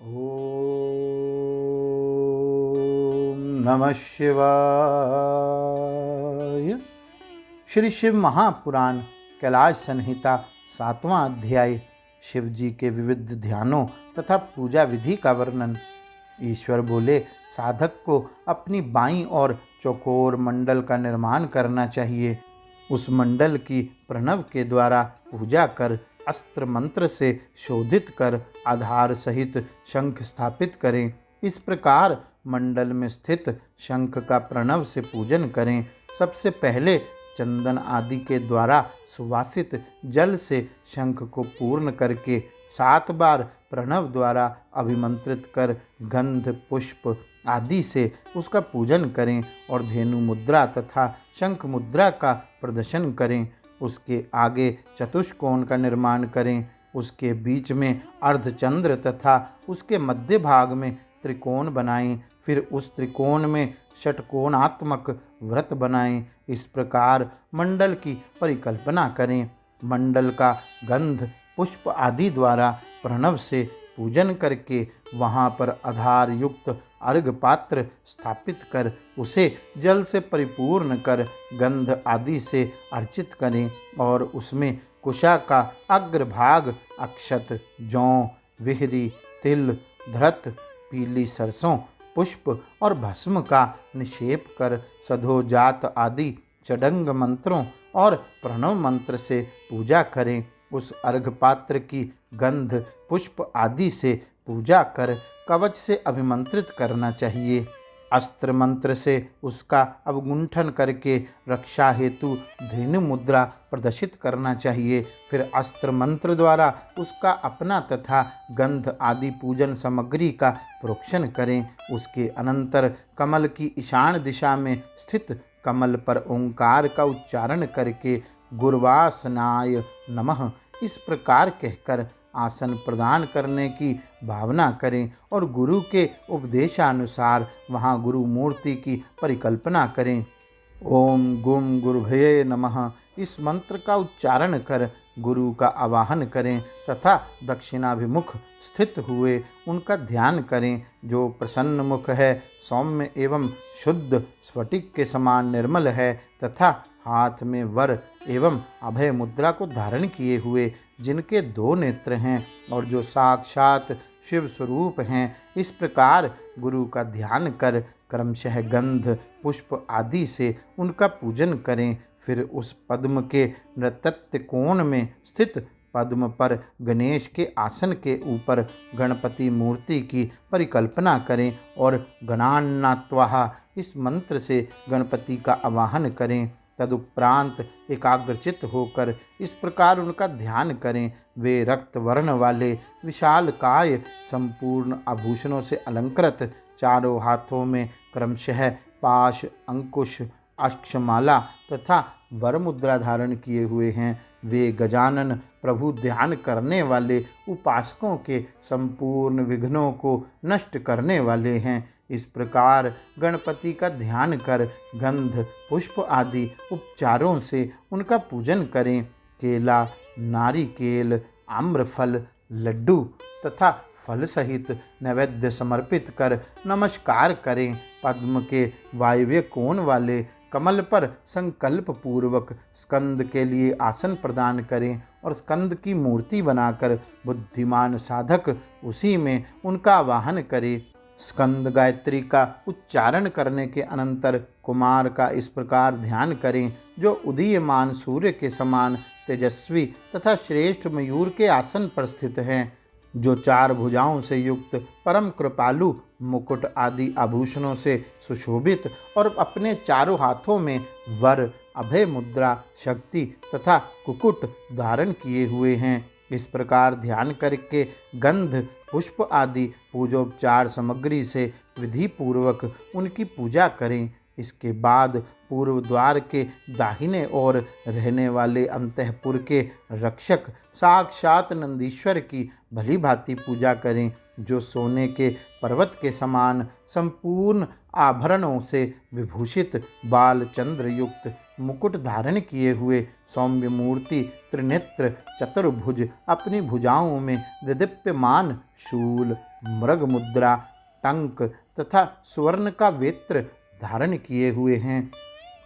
ओम नमः शिवाय। श्री शिव महापुराण कैलाश संहिता 7वां अध्याय शिव जी के विविध ध्यानों तथा पूजा विधि का वर्णन। ईश्वर बोले, साधक को अपनी बाईं ओर चौकोर मंडल का निर्माण करना चाहिए। उस मंडल की प्रणव के द्वारा पूजा कर अस्त्र मंत्र से शोधित कर आधार सहित शंख स्थापित करें। इस प्रकार मंडल में स्थित शंख का प्रणव से पूजन करें। सबसे पहले चंदन आदि के द्वारा सुवासित जल से शंख को पूर्ण करके 7 बार प्रणव द्वारा अभिमंत्रित कर गंध पुष्प आदि से उसका पूजन करें और धेनु मुद्रा तथा शंख मुद्रा का प्रदर्शन करें। उसके आगे चतुष्कोण का निर्माण करें। उसके बीच में अर्धचंद्र तथा उसके मध्य भाग में त्रिकोण बनाएं। फिर उस त्रिकोण में षटकोणात्मक व्रत बनाएं। इस प्रकार मंडल की परिकल्पना करें। मंडल का गंध पुष्प आदि द्वारा प्रणव से पूजन करके वहाँ पर आधार युक्त अर्घ पात्र स्थापित कर उसे जल से परिपूर्ण कर गंध आदि से अर्चित करें और उसमें कुशा का अग्रभाग अक्षत, जौ, विहरी, तिल, धृत, पीली सरसों, पुष्प और भस्म का निक्षेप कर सधोजात आदि चडंग मंत्रों और प्रणव मंत्र से पूजा करें। उस अर्घ पात्र की गंध पुष्प आदि से पूजा कर कवच से अभिमंत्रित करना चाहिए। अस्त्र मंत्र से उसका अवगुंठन करके रक्षा हेतु धेनु मुद्रा प्रदर्शित करना चाहिए। फिर अस्त्र मंत्र द्वारा उसका अपना तथा गंध आदि पूजन सामग्री का प्रोक्षण करें। उसके अनंतर कमल की ईशान दिशा में स्थित कमल पर ओंकार का उच्चारण करके गुरुवासनाय नमः इस प्रकार कहकर आसन प्रदान करने की भावना करें और गुरु के उपदेशानुसार वहाँ गुरु मूर्ति की परिकल्पना करें। ओम गुम गुरुभये नमः इस मंत्र का उच्चारण कर गुरु का आवाहन करें तथा दक्षिणाभिमुख स्थित हुए उनका ध्यान करें। जो प्रसन्न मुख है, सौम्य एवं शुद्ध स्फटिक के समान निर्मल है तथा हाथ में वर एवं अभय मुद्रा को धारण किए हुए, जिनके 2 नेत्र हैं और जो साक्षात शिव स्वरूप हैं, इस प्रकार गुरु का ध्यान कर क्रमशः गंध पुष्प आदि से उनका पूजन करें। फिर उस पद्म के नृतत्य कोण में स्थित पद्म पर गणेश के आसन के ऊपर गणपति मूर्ति की परिकल्पना करें और गणान्नात्वाः इस मंत्र से गणपति का आवाहन करें। तदुपरांत एकाग्रचित्त होकर इस प्रकार उनका ध्यान करें। वे रक्त वर्ण वाले विशाल काय, संपूर्ण आभूषणों से अलंकृत, चारों हाथों में क्रमशः पाश, अंकुश, अक्षमाला तथा वरमुद्रा धारण किए हुए हैं। वे गजानन प्रभु ध्यान करने वाले उपासकों के संपूर्ण विघ्नों को नष्ट करने वाले हैं। इस प्रकार गणपति का ध्यान कर गंध पुष्प आदि उपचारों से उनका पूजन करें। केला, नारिकेल, आम्रफल, लड्डू तथा फल सहित नैवेद्य समर्पित कर नमस्कार करें। पद्म के वायव्य कोण वाले कमल पर संकल्प पूर्वक स्कंद के लिए आसन प्रदान करें और स्कंद की मूर्ति बनाकर बुद्धिमान साधक उसी में उनका आवाहन करे। स्कंद गायत्री का उच्चारण करने के अनंतर कुमार का इस प्रकार ध्यान करें, जो उदीयमान सूर्य के समान तेजस्वी तथा श्रेष्ठ मयूर के आसन पर स्थित हैं, जो 4 भुजाओं से युक्त परम कृपालु, मुकुट आदि आभूषणों से सुशोभित और अपने चारों हाथों में वर, अभय मुद्रा, शक्ति तथा कुकुट धारण किए हुए हैं। इस प्रकार ध्यान करके गंध पुष्प आदि पूजोपचार सामग्री से विधि पूर्वक उनकी पूजा करें। इसके बाद पूर्व द्वार के दाहिने ओर रहने वाले अंतःपुर के रक्षक साक्षात नंदीश्वर की भली भांति पूजा करें, जो सोने के पर्वत के समान संपूर्ण आभरणों से विभूषित, बाल चंद्र युक्त, मुकुट धारण किए हुए, सौम्य मूर्ति, त्रिनेत्र, चतुर्भुज, अपनी भुजाओं में दिदीप्यमान शूल, मृग मुद्रा, टंक तथा सुवर्ण का वेत्र धारण किए हुए हैं।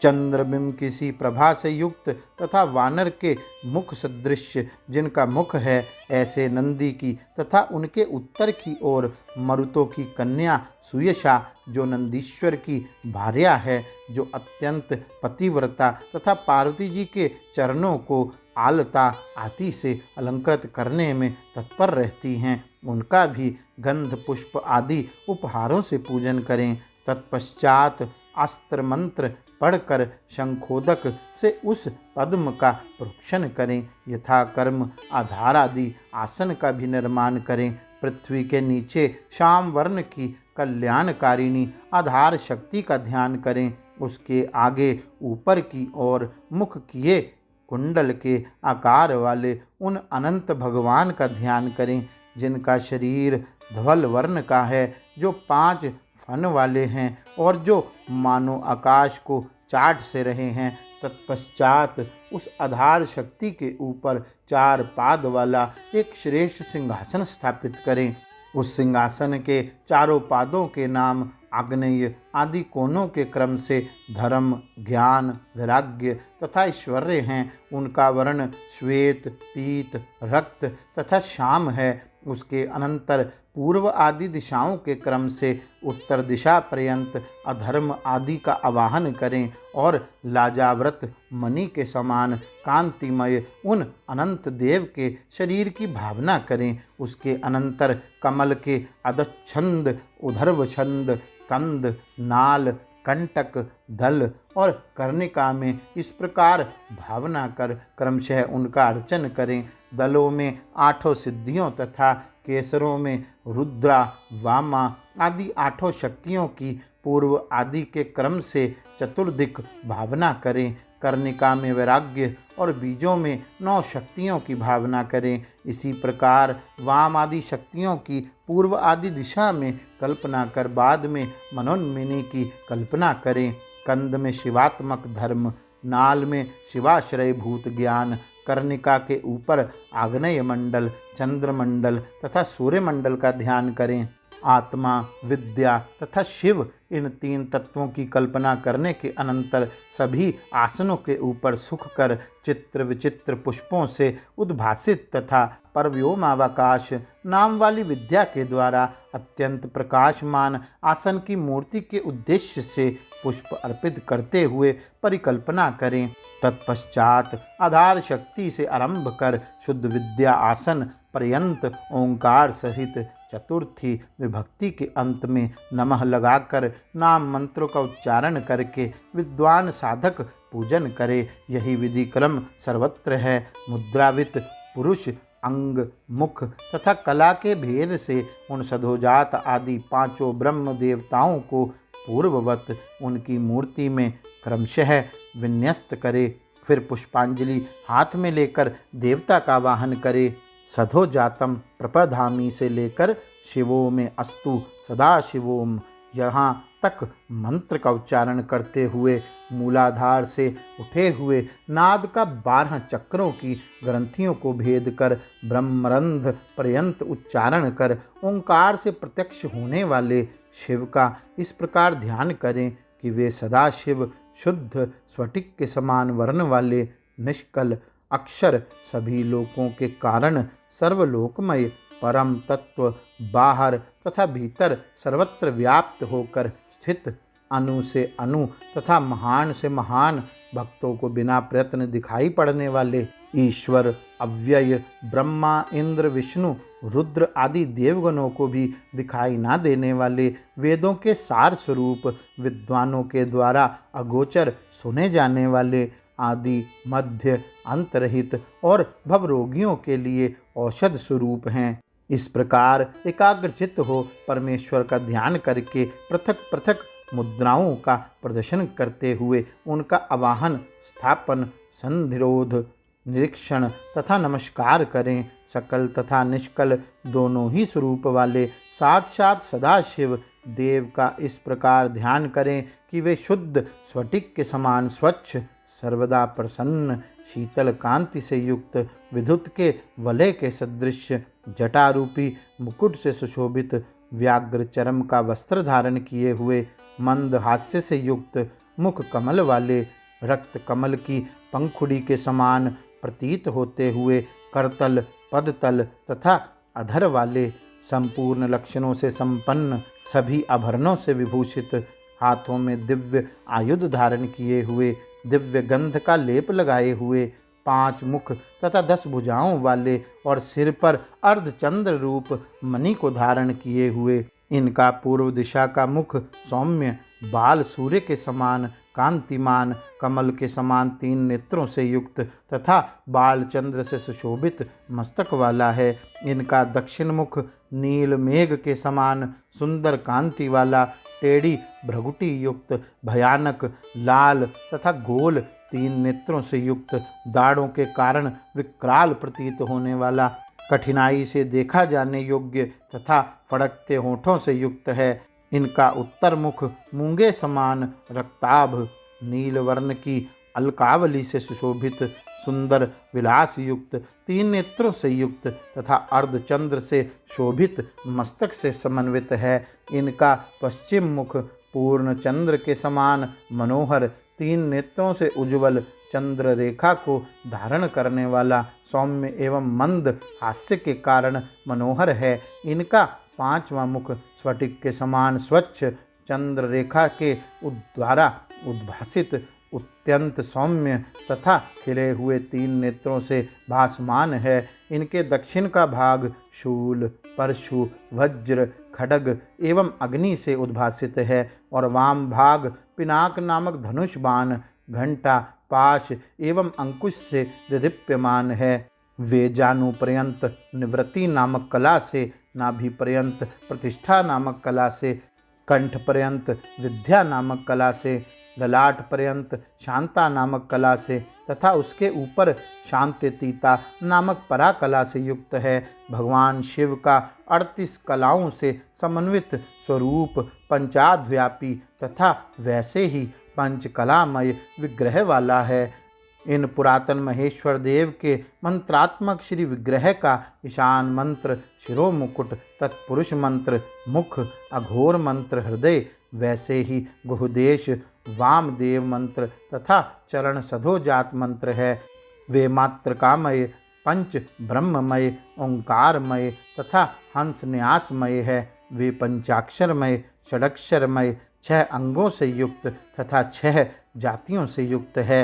चंद्रबिंब किसी प्रभा से युक्त तथा वानर के मुख सदृश जिनका मुख है, ऐसे नंदी की तथा उनके उत्तर की ओर मरुतों की कन्या सुयशा, जो नंदीश्वर की भार्या है, जो अत्यंत पतिव्रता तथा पार्वती जी के चरणों को आलता आदि से अलंकृत करने में तत्पर रहती हैं, उनका भी गंध पुष्प आदि उपहारों से पूजन करें। तत्पश्चात अस्त्र मंत्र पढ़कर शंखोदक से उस पद्म का प्रोक्षण करें। यथा कर्म आधार आदि आसन का भी निर्माण करें। पृथ्वी के नीचे श्याम वर्ण की कल्याणकारिणी आधार शक्ति का ध्यान करें। उसके आगे ऊपर की ओर मुख किए कुंडल के आकार वाले उन अनंत भगवान का ध्यान करें, जिनका शरीर धवल वर्ण का है, जो 5 फन वाले हैं और जो मानो आकाश को चाट से रहे हैं। तत्पश्चात उस आधार शक्ति के ऊपर 4 पाद वाला एक श्रेष्ठ सिंहासन स्थापित करें। उस सिंहासन के चारों पादों के नाम आग्नेय आदि कोनों के क्रम से धर्म, ज्ञान, वैराग्य तथा ऐश्वर्य हैं। उनका वर्ण श्वेत, पीत, रक्त तथा श्याम है। उसके अनंतर पूर्व आदि दिशाओं के क्रम से उत्तर दिशा पर्यंत अधर्म आदि का आवाहन करें और लाजाव्रत मणि के समान कांतिमय उन अनंत देव के शरीर की भावना करें। उसके अनंतर कमल के अधच्छंद, उधर्वछंद, कंद, नाल, कंटक, दल और कर्णिका में इस प्रकार भावना कर क्रमशः उनका अर्चन करें। दलों में 8 सिद्धियों तथा केसरों में रुद्रा, वामा आदि 8 शक्तियों की पूर्व आदि के क्रम से चतुर्दिक भावना करें। कर्णिका में वैराग्य और बीजों में 9 शक्तियों की भावना करें। इसी प्रकार वाम आदि शक्तियों की पूर्व आदि दिशा में कल्पना कर बाद में मनोन्मिनी की कल्पना करें। कंद में शिवात्मक धर्म, नाल में शिवाश्रय भूत ज्ञान, कर्णिका के ऊपर आग्नेय मंडल, चंद्रमंडल तथा सूर्यमंडल का ध्यान करें। आत्मा, विद्या तथा शिव इन 3 तत्वों की कल्पना करने के अनंतर सभी आसनों के ऊपर सुख कर चित्र विचित्र पुष्पों से उद्भासित तथा परव्योमावकाश नाम वाली विद्या के द्वारा अत्यंत प्रकाशमान आसन की मूर्ति के उद्देश्य से पुष्प अर्पित करते हुए परिकल्पना करें। तत्पश्चात आधार शक्ति से आरंभ कर शुद्ध विद्या आसन पर्यंत ओंकार सहित चतुर्थी विभक्ति के अंत में नमः लगाकर नाम मंत्रों का उच्चारण करके विद्वान साधक पूजन करे। यही विधि क्रम सर्वत्र है। मुद्रावित पुरुष अंग, मुख तथा कला के भेद से उन सधोजात आदि 5 ब्रह्म देवताओं को पूर्ववत उनकी मूर्ति में क्रमशः विन्यस्त करे। फिर पुष्पांजलि हाथ में लेकर देवता का वाहन करे। सधोजातम प्रपधामी से लेकर शिवो में अस्तु सदा शिवोम यहाँ तक मंत्र का उच्चारण करते हुए मूलाधार से उठे हुए नाद का 12 चक्रों की ग्रंथियों को भेद कर ब्रह्मरंध्र पर्यंत उच्चारण कर ओंकार से प्रत्यक्ष होने वाले शिव का इस प्रकार ध्यान करें कि वे सदा शिव शुद्ध स्फटिक के समान वर्ण वाले निष्कल अक्षर, सभी लोकों के कारण, सर्वलोकमय परम तत्व, बाहर तथा भीतर सर्वत्र व्याप्त होकर स्थित, अणु से अणु तथा महान से महान, भक्तों को बिना प्रयत्न दिखाई पड़ने वाले ईश्वर, अव्यय, ब्रह्मा, इंद्र, विष्णु, रुद्र आदि देवगणों को भी दिखाई ना देने वाले, वेदों के सार स्वरूप, विद्वानों के द्वारा अगोचर सुने जाने वाले, आदि मध्य अंतरहित और भवरोगियों के लिए औषध स्वरूप हैं। इस प्रकार एकाग्रचित्त हो परमेश्वर का ध्यान करके पृथक पृथक मुद्राओं का प्रदर्शन करते हुए उनका आवाहन, स्थापन, संधिरोध, निरीक्षण तथा नमस्कार करें। सकल तथा निष्कल दोनों ही स्वरूप वाले साक्षात सदाशिव देव का इस प्रकार ध्यान करें कि वे शुद्ध स्फटिक के समान स्वच्छ, सर्वदा प्रसन्न, शीतल कांति से युक्त, विद्युत के वलय के सदृश, जटारूपी मुकुट से सुशोभित, व्याघ्र चरम का वस्त्र धारण किए हुए, मंद हास्य से युक्त, मुख कमल वाले, रक्त कमल की पंखुड़ी के समान प्रतीत होते हुए, करतल, पदतल तथा अधर वाले, संपूर्ण लक्षणों से संपन्न, सभी आभरणों से विभूषित, हाथों में दिव्य आयुध धारण किए हुए, दिव्य गंध का लेप लगाए हुए, 5 मुख तथा 10 भुजाओं वाले और सिर पर अर्धचंद्र रूप मणि को धारण किए हुए, इनका पूर्व दिशा का मुख सौम्य, बाल सूर्य के समान कांतिमान, कमल के समान 3 नेत्रों से युक्त तथा बाल चंद्र से सुशोभित मस्तक वाला है। इनका दक्षिण मुख नील मेघ के समान सुंदर कांति वाला, टेढ़ी भ्रगुटी युक्त, भयानक लाल तथा गोल 3 नेत्रों से युक्त, दाढ़ों के कारण विकराल प्रतीत होने वाला, कठिनाई से देखा जाने योग्य तथा फड़कते होठों से युक्त है। इनका उत्तर मुख मूंगे समान रक्ताभ, नील वर्ण की अलकावली से सुशोभित, सुंदर विलास युक्त, 3 नेत्रों से युक्त तथा अर्धचंद्र से शोभित मस्तक से समन्वित है। इनका पश्चिम मुख पूर्ण चंद्र के समान मनोहर, 3 नेत्रों से उज्ज्वल, चंद्र रेखा को धारण करने वाला, सौम्य एवं मंद हास्य के कारण मनोहर है। इनका 5वां मुख स्फटिक के समान स्वच्छ, चंद्र रेखा के द्वारा उद्भासित, अत्यंत सौम्य तथा खिले हुए 3 नेत्रों से भासमान है। इनके दक्षिण का भाग शूल, परशु, वज्र, खड्ग एवं अग्नि से उद्भासित है और वाम भाग पिनाक नामक धनुष बाण, घंटा, पाश एवं अंकुश से दीप्यमान है। वे जानु पर्यंत निवृत्ति नामक कला से, नाभि पर्यंत प्रतिष्ठा नामक कला से, कंठ पर्यंत विद्या नामक कला से, ललाट पर्यंत शांता नामक कला से तथा उसके ऊपर शांतितीता नामक पराकला से युक्त है। भगवान शिव का 38 कलाओं से समन्वित स्वरूप पंचाध्यापी तथा वैसे ही पंचकलामय विग्रह वाला है। इन पुरातन महेश्वर देव के मंत्रात्मक श्री विग्रह का ईशान मंत्र शिरोमुकुट, तत्पुरुष मंत्र मुख, अघोर मंत्र हृदय, वैसे ही गुहदेश वामदेव मंत्र तथा चरण सधोजात मंत्र है। वे मात्रकामय, पंच ब्रह्ममय, ओंकारमय तथा हंस न्यासमय है। वे पंचाक्षरमय, षडक्षरमय, 6 अंगों से युक्त तथा 6 जातियों से युक्त है।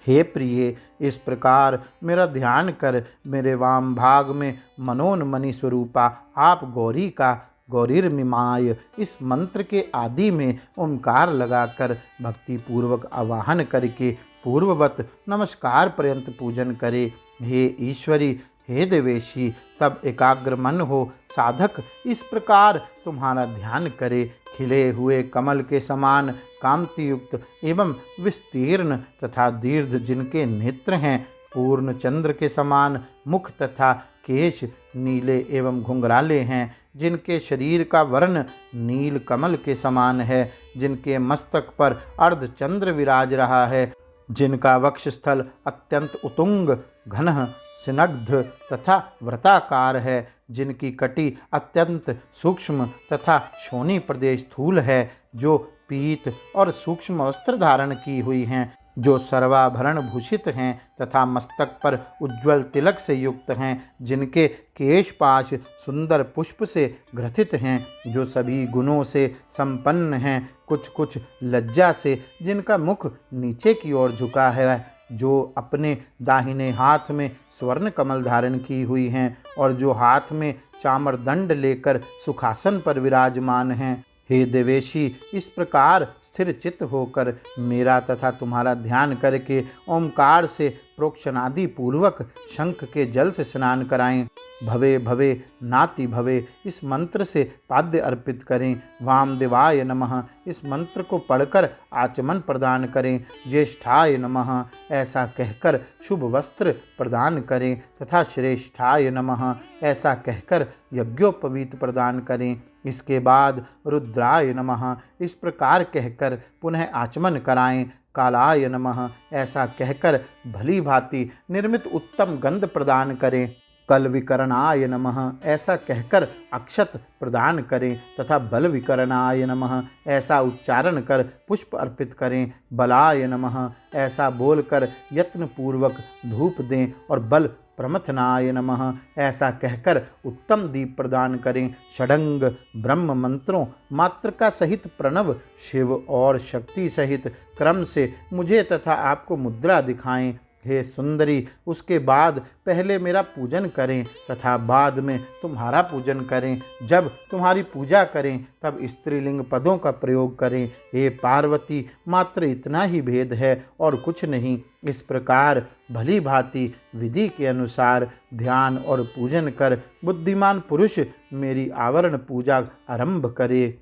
हे प्रिय, इस प्रकार मेरा ध्यान कर मेरे वाम भाग में मनोन्मणि स्वरूपा आप गौरी का गौरीर्मिमाय इस मंत्र के आदि में ओंकार लगाकर भक्ति पूर्वक आवाहन करके पूर्ववत नमस्कार पर्यंत पूजन करे। हे ईश्वरी, हे देवेशी, तब एकाग्र मन हो साधक इस प्रकार तुम्हारा ध्यान करे। खिले हुए कमल के समान कांति युक्त एवं विस्तीर्ण तथा दीर्घ जिनके नेत्र हैं, पूर्ण चंद्र के समान मुख तथा केश नीले एवं घुंघराले हैं, जिनके शरीर का वर्ण नील कमल के समान है, जिनके मस्तक पर अर्धचंद्र विराज रहा है, जिनका वक्षस्थल अत्यंत उतुंग, घन, स्निग्ध तथा वृत्ताकार है, जिनकी कटी अत्यंत सूक्ष्म तथा शोणी प्रदेश स्थूल है, जो पीत और सूक्ष्म वस्त्र धारण की हुई हैं, जो सर्वाभरण भूषित हैं तथा मस्तक पर उज्ज्वल तिलक से युक्त हैं, जिनके केशपाश सुंदर पुष्प से ग्रथित हैं, जो सभी गुणों से संपन्न हैं, कुछ कुछ लज्जा से, जिनका मुख नीचे की ओर झुका है, जो अपने दाहिने हाथ में स्वर्ण कमल धारण की हुई हैं और जो हाथ में चामर दंड लेकर सुखासन पर विराजमान हैं। हे देवेशी, इस प्रकार स्थिर चित्त होकर मेरा तथा तुम्हारा ध्यान करके ओंकार से प्रोक्षणादि पूर्वक शंख के जल से स्नान कराएं। भवे भवे नाति भवे इस मंत्र से पाद्य अर्पित करें। वामदेवाय नमः इस मंत्र को पढ़कर आचमन प्रदान करें। ज्येष्ठाय नमः ऐसा कहकर शुभ वस्त्र प्रदान करें तथा श्रेष्ठाय नमः ऐसा कहकर यज्ञोपवीत प्रदान करें। इसके बाद रुद्राय नमः इस प्रकार कहकर पुनः आचमन कराएं। कालाय नमः ऐसा कहकर भली भांति निर्मित उत्तम गंध प्रदान करें। कल विकरणाय नमः ऐसा कहकर अक्षत प्रदान करें तथा बल विकरणाय नमः ऐसा उच्चारण कर पुष्प अर्पित करें। बलाय नमः ऐसा बोलकर यत्नपूर्वक धूप दें और बल प्रमथनाय नमः ऐसा कहकर उत्तम दीप प्रदान करें। षडंग ब्रह्म मंत्रों मातृका सहित प्रणव शिव और शक्ति सहित क्रम से मुझे तथा आपको मुद्रा दिखाएं। हे सुंदरी, उसके बाद पहले मेरा पूजन करें तथा बाद में तुम्हारा पूजन करें। जब तुम्हारी पूजा करें तब स्त्रीलिंग पदों का प्रयोग करें। हे पार्वती, मात्र इतना ही भेद है और कुछ नहीं। इस प्रकार भली भांति विधि के अनुसार ध्यान और पूजन कर बुद्धिमान पुरुष मेरी आवरण पूजा आरंभ करे।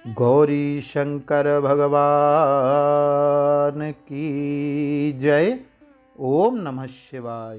गौरी शंकर भगवान की जय। ओम नमः शिवाय।